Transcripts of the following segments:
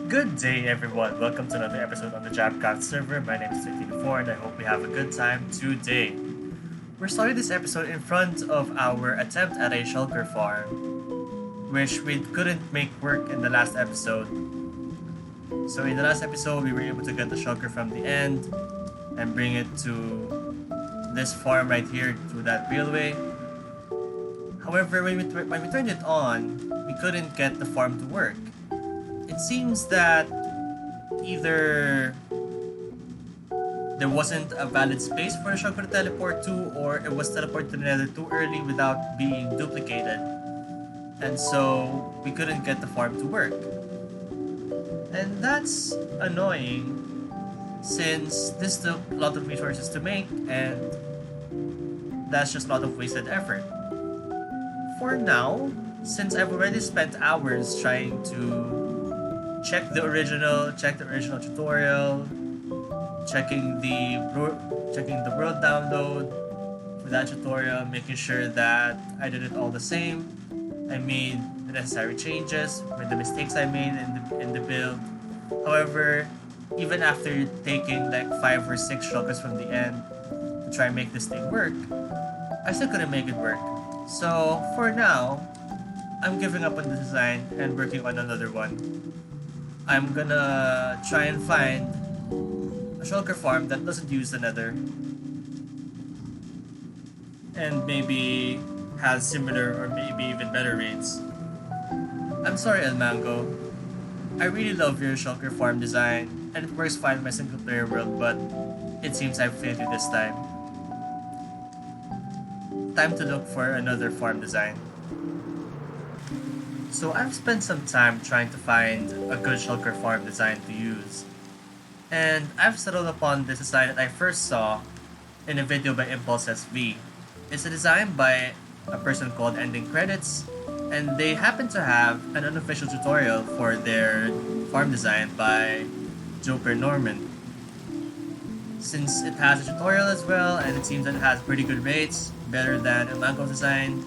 Good day, everyone. Welcome to another episode on the JabCraft server. My name is 54 and I hope we have a good time today. We're starting this episode in front of our attempt at a shulker farm, which we couldn't make work in the last episode. So in the last episode, we were able to get the shulker from the end and bring it to this farm right here through that railway. However, when we turned it on, we couldn't get the farm to work. It seems that either there wasn't a valid space for the shulker to teleport to, or it was teleported to the nether too early without being duplicated. And so we couldn't get the farm to work. And that's annoying since this took a lot of resources to make, and that's just a lot of wasted effort. For now, since I've already spent hours trying to check the original tutorial, checking the world download for that tutorial, making sure that I did it all the same. I made the necessary changes with the mistakes I made in the build. However, even after taking like 5 or 6 shulkers from the end to try and make this thing work, I still couldn't make it work. So for now, I'm giving up on the design and working on another one. I'm gonna try and find a shulker farm that doesn't use the nether and maybe has similar or maybe even better rates. I'm sorry, El Mango. I really love your shulker farm design and it works fine in my single player world, but it seems I've failed you this time. Time to look for another farm design. So I've spent some time trying to find a good shulker farm design to use. And I've settled upon this design that I first saw in a video by Impulse SV. It's a design by a person called Ending Credits, and they happen to have an unofficial tutorial for their farm design by Joker Norman. Since it has a tutorial as well, and it seems that it has pretty good rates, better than El Mango's design,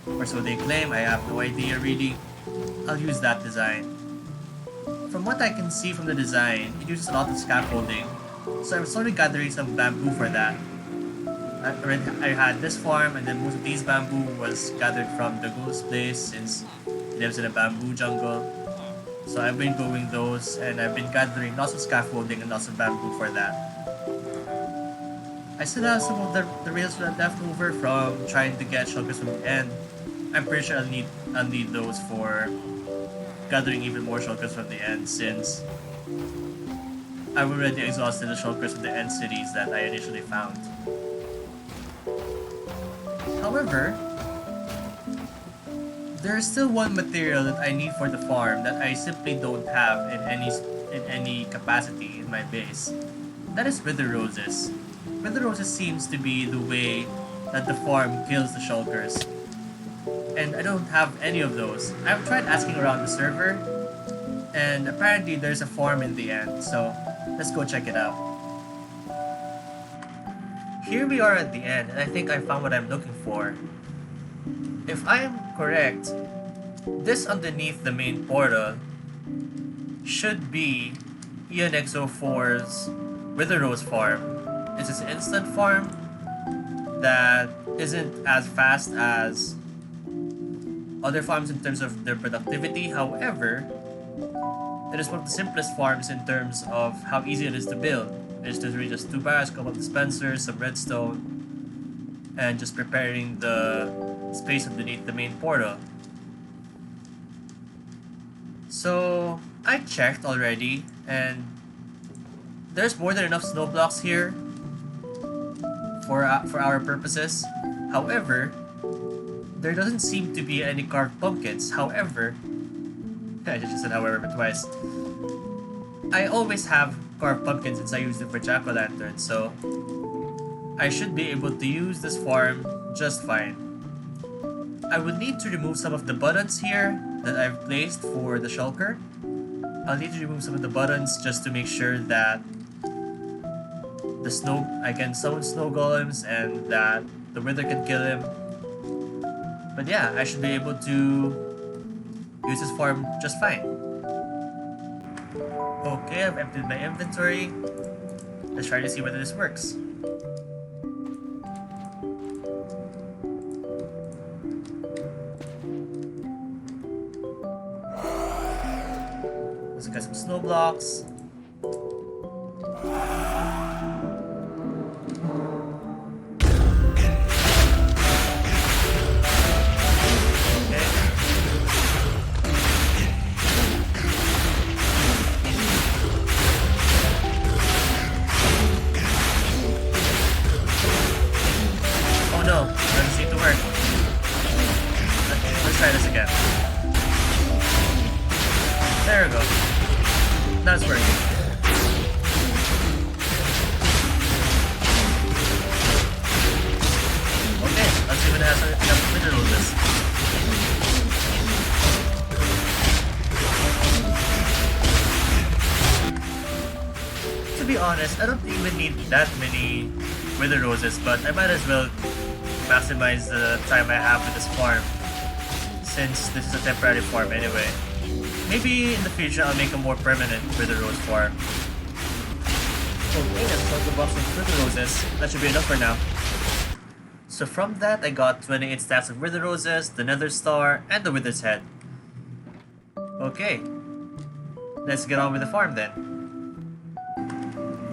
or so they claim, I have no idea really, I'll use that design. From what I can see from the design, it uses a lot of scaffolding, so I'm slowly gathering some bamboo for that. I had this farm, and then most of these bamboo was gathered from the ghoul's place since he lives in a bamboo jungle. So I've been going those, and I've been gathering lots of scaffolding and lots of bamboo for that. I still have some of the rails left over from trying to get shulkers from the end. I'm pretty sure I'll need those for gathering even more shulkers from the end, since I've already exhausted the shulkers from the end cities that I initially found. However, there is still one material that I need for the farm that I simply don't have in any capacity in my base. That is wither roses. Wither roses seems to be the way that the farm kills the shulkers, and I don't have any of those. I've tried asking around the server, and apparently there's a farm in the end, so let's go check it out. Here we are at the end, and I think I found what I'm looking for. If I am correct, this underneath the main portal should be ENXO4's Wither Rose farm. It's an instant farm that isn't as fast as other farms in terms of their productivity. However, it is one of the simplest farms in terms of how easy it is to build. It's literally just 2 barrels, a couple of dispensers, some redstone, and just preparing the space underneath the main portal. So I checked already, and there's more than enough snow blocks here for our purposes. However, there doesn't seem to be any carved pumpkins. However, I just said however twice. I always have carved pumpkins since I use them for jack-o'-lanterns, so I should be able to use this farm just fine. I would need to remove some of the buttons here that I've placed for the shulker. I'll need to remove some of the buttons just to make sure that I can summon snow golems and that the wither can kill him. But yeah, I should be able to use this farm just fine. Okay, I've emptied my inventory. Let's try to see whether this works. Let's get some snow blocks. Oh no, doesn't seem to work. Okay, let's try this again. There we go. Now it's working. Okay, let's see if it has enough mineral in this. To be honest, I don't even need that many wither roses, but I might as well maximize the time I have with this farm, since this is a temporary farm anyway. Maybe in the future I'll make a more permanent wither rose farm. Okay, let's talk about some wither roses. That should be enough for now. So from that I got 28 stacks of wither roses, the nether star, and the wither's head. Okay, let's get on with the farm then.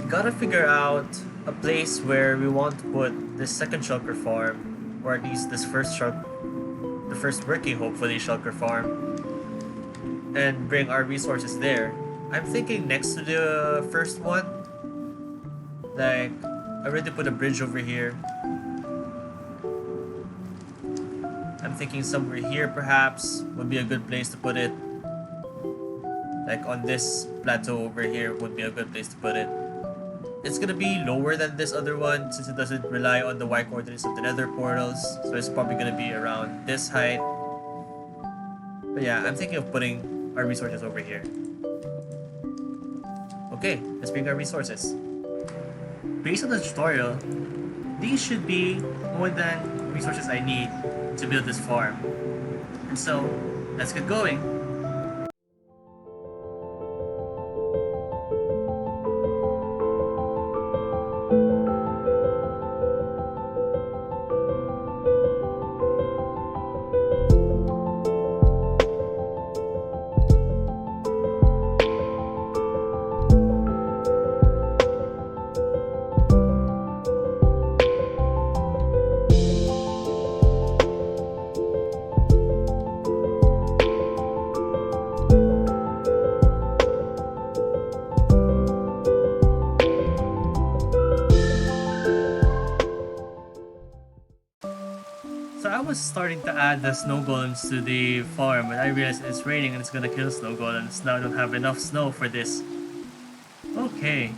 Gotta figure out a place where we want to put this second shulker farm, or at least this the first working, hopefully, shulker farm, and bring our resources there. I'm thinking next to the first one. Like, I already put a bridge over here. I'm thinking somewhere here perhaps would be a good place to put it. Like on this plateau over here would be a good place to put it. It's gonna be lower than this other one since it doesn't rely on the Y coordinates of the nether portals, so it's probably gonna be around this height. But yeah, I'm thinking of putting our resources over here. Okay, let's bring our resources. Based on the tutorial, these should be more than resources I need to build this farm. And so, let's get going. So I was starting to add the snow golems to the farm, but I realized it's raining and it's gonna kill snow golems. Now I don't have enough snow for this. Okay.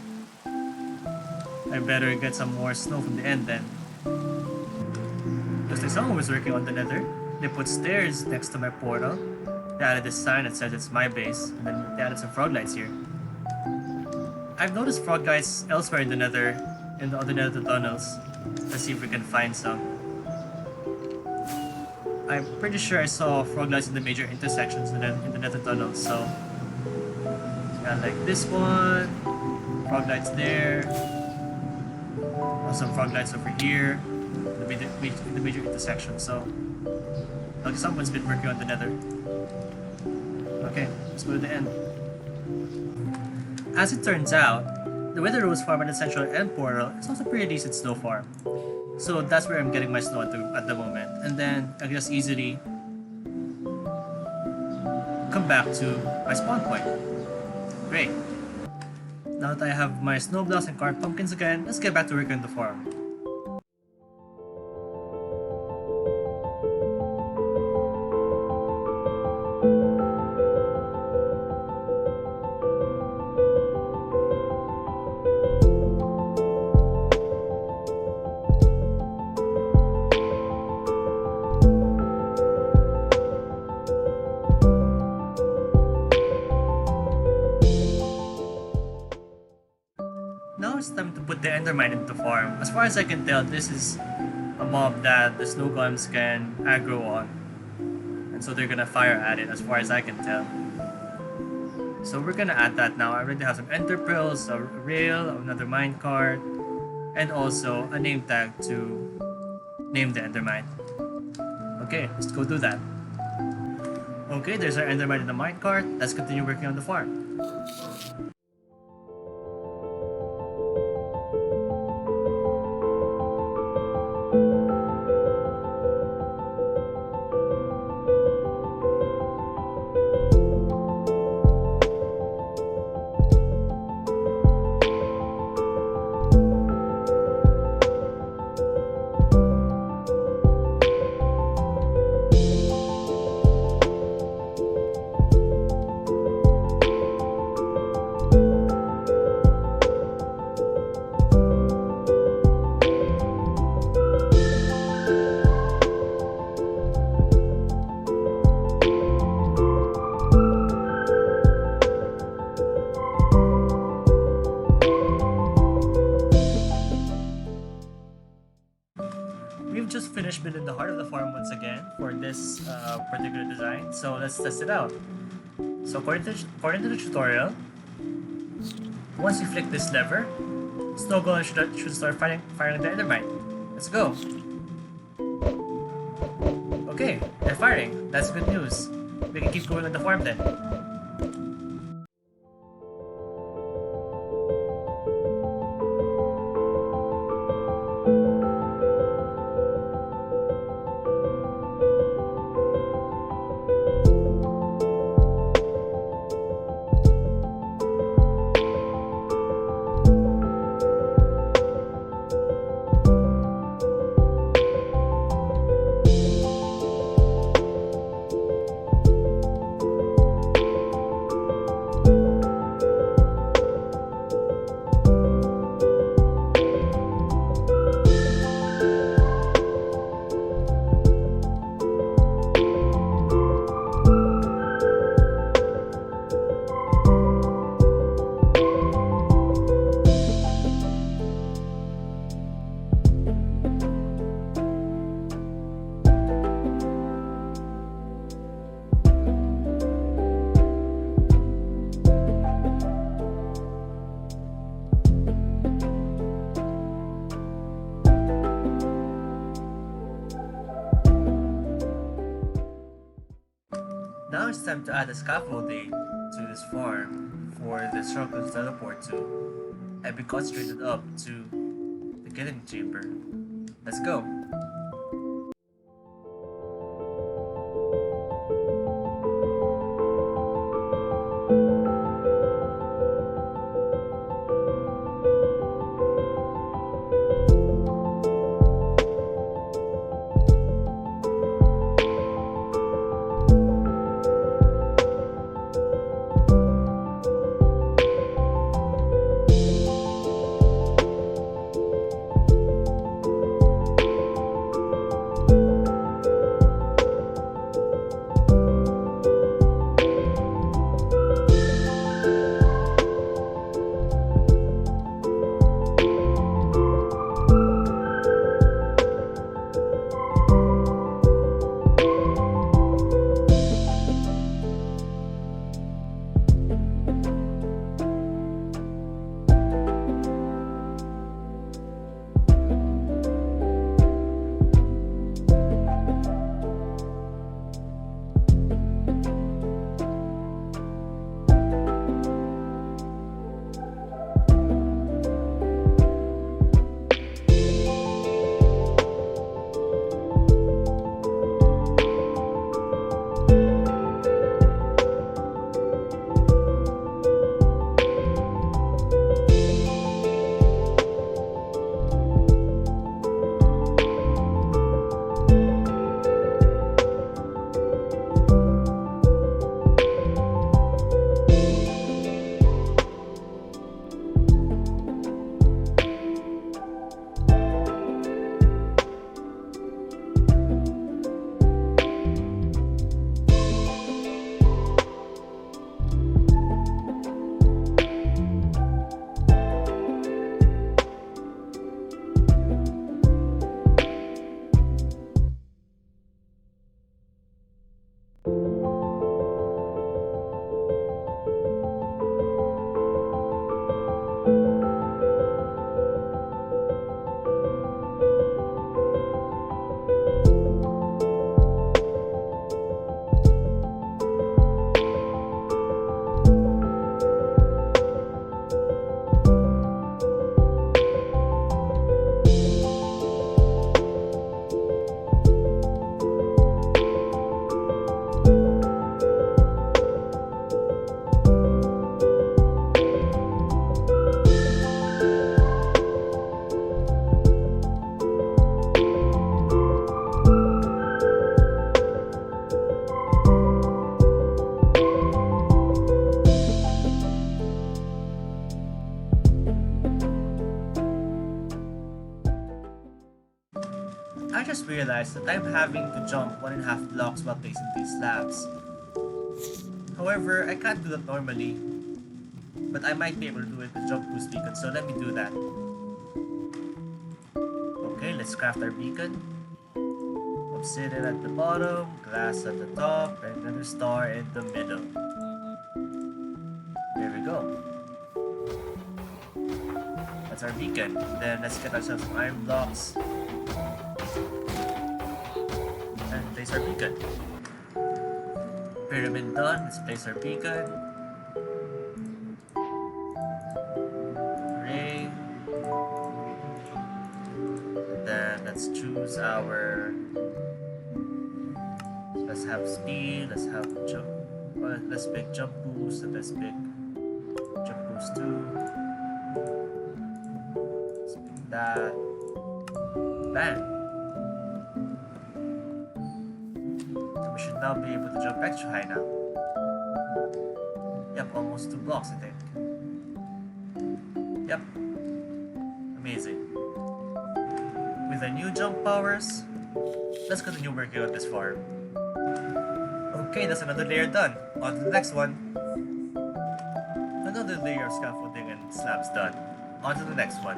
I better get some more snow from the end then. Looks like someone was working on the nether. They put stairs next to my portal. They added this sign that says it's my base, and then they added some frog lights here. I've noticed frog lights elsewhere in the nether, in the other nether tunnels. Let's see if we can find some. I'm pretty sure I saw frog lights in the major intersections in the nether tunnel, so yeah, like this one, frog lights there, some frog lights over here, in the major intersection, so okay, someone's been working on the nether. Okay, let's go to the end. As it turns out, the Wither Rose farm at the central end portal is also a pretty decent snow farm. So that's where I'm getting my snow at the moment. And then I can just easily come back to my spawn point. Great. Now that I have my snow blocks and carved pumpkins again, let's get back to working on the farm. Now it's time to put the endermine into the farm. As far as I can tell, this is a mob that the snow golems can aggro on. And so they're gonna fire at it as far as I can tell. So we're gonna add that now. I already have some ender pearls, a rail, another minecart, and also a name tag to name the endermine. Okay, let's go do that. Okay, there's our endermine in the minecart. Let's continue working on the farm. We've just finished building the heart of the farm once again for this particular design, so let's test it out. So according to the tutorial, once you flick this lever, Snow Golem should start firing the endermine. Let's go! Okay, they're firing. That's good news. We can keep going on the farm then. Now it's time to add a scaffolding to this farm for the Shulker to teleport to and be concentrated up to the killing chamber. Let's go! just realized that I'm having to jump 1.5 blocks while placing these slabs. However, I can't do that normally, but I might be able to do it with jump boost beacon, so let me do that. Okay, let's craft our beacon. Obsidian at the bottom, glass at the top, and then a star in the middle. There we go. That's our beacon. Then let's get ourselves some iron blocks and place our beacon. Pyramid done. Let's place our beacon. Hooray. And then let's choose our. Let's have speed. Let's have jump. Let's pick jump boost and let's pick jump boost 2. Let's pick that. Bang. We should now be able to jump extra high now. Yep, almost 2 blocks I think. Yep. Amazing. With the new jump powers, let's continue working on this farm. Okay, that's another layer done. On to the next one. Another layer of scaffolding and slabs done. On to the next one.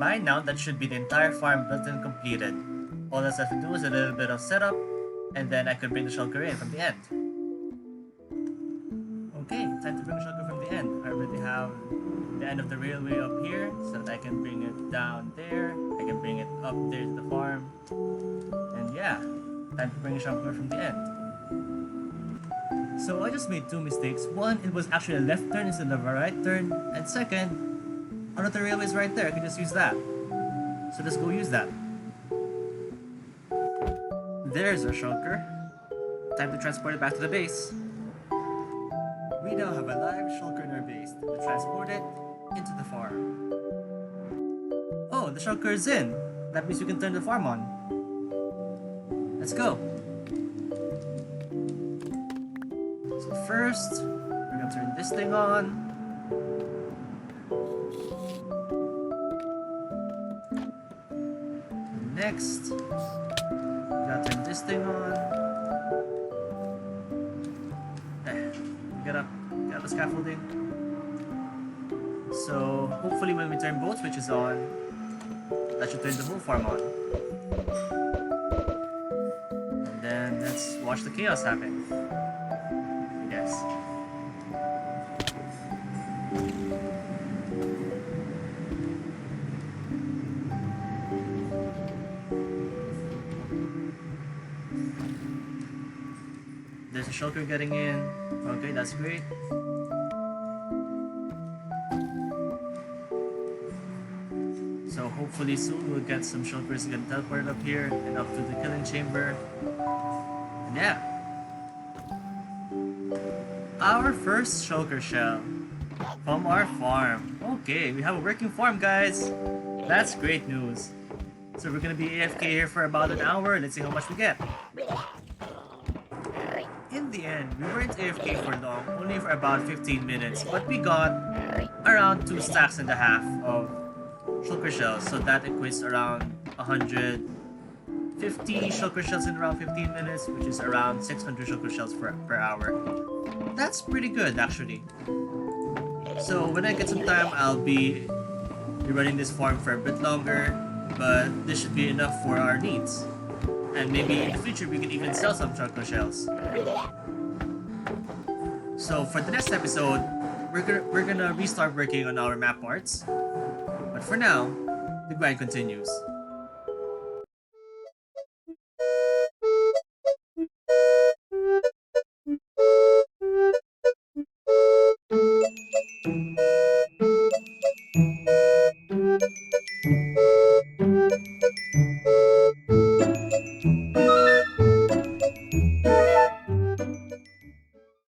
By now, that should be the entire farm built and completed. All that's left to do is a little bit of setup, and then I could bring the shulker in from the end. Okay, time to bring the shulker from the end. I already have the end of the railway up here, so that I can bring it down there. I can bring it up there to the farm. And yeah, time to bring the shulker from the end. So I just made 2 mistakes. One, it was actually a left turn instead of a right turn. And second, another railway is right there. I can just use that. So let's go use that. There's our shulker. Time to transport it back to the base. We now have a live shulker in our base to transport it into the farm. Oh, the shulker is in. That means we can turn the farm on. Let's go. So first, we're gonna turn this thing on. Next, we gotta turn this thing on. get up the scaffolding. So hopefully when we turn both switches on, that should turn the whole farm on. And then let's watch the chaos happen. Yes. There's a shulker getting in. Okay, that's great. So hopefully soon we'll get some shulkers get teleported up here and up to the killing chamber. And yeah. Our first shulker shell from our farm. Okay, we have a working farm, guys. That's great news. So we're gonna be AFK here for about an hour. Let's see how much we get. In the end, we weren't AFK for long, only for about 15 minutes, but we got around 2.5 stacks of shulker shells, so that equates around 150 shulker shells in around 15 minutes, which is around 600 shulker shells per hour. That's pretty good, actually. So when I get some time, I'll be running this farm for a bit longer, but this should be enough for our needs. And maybe in the future we can even sell some shulker shells. So for the next episode, we're gonna restart working on our map parts. But for now, the grind continues.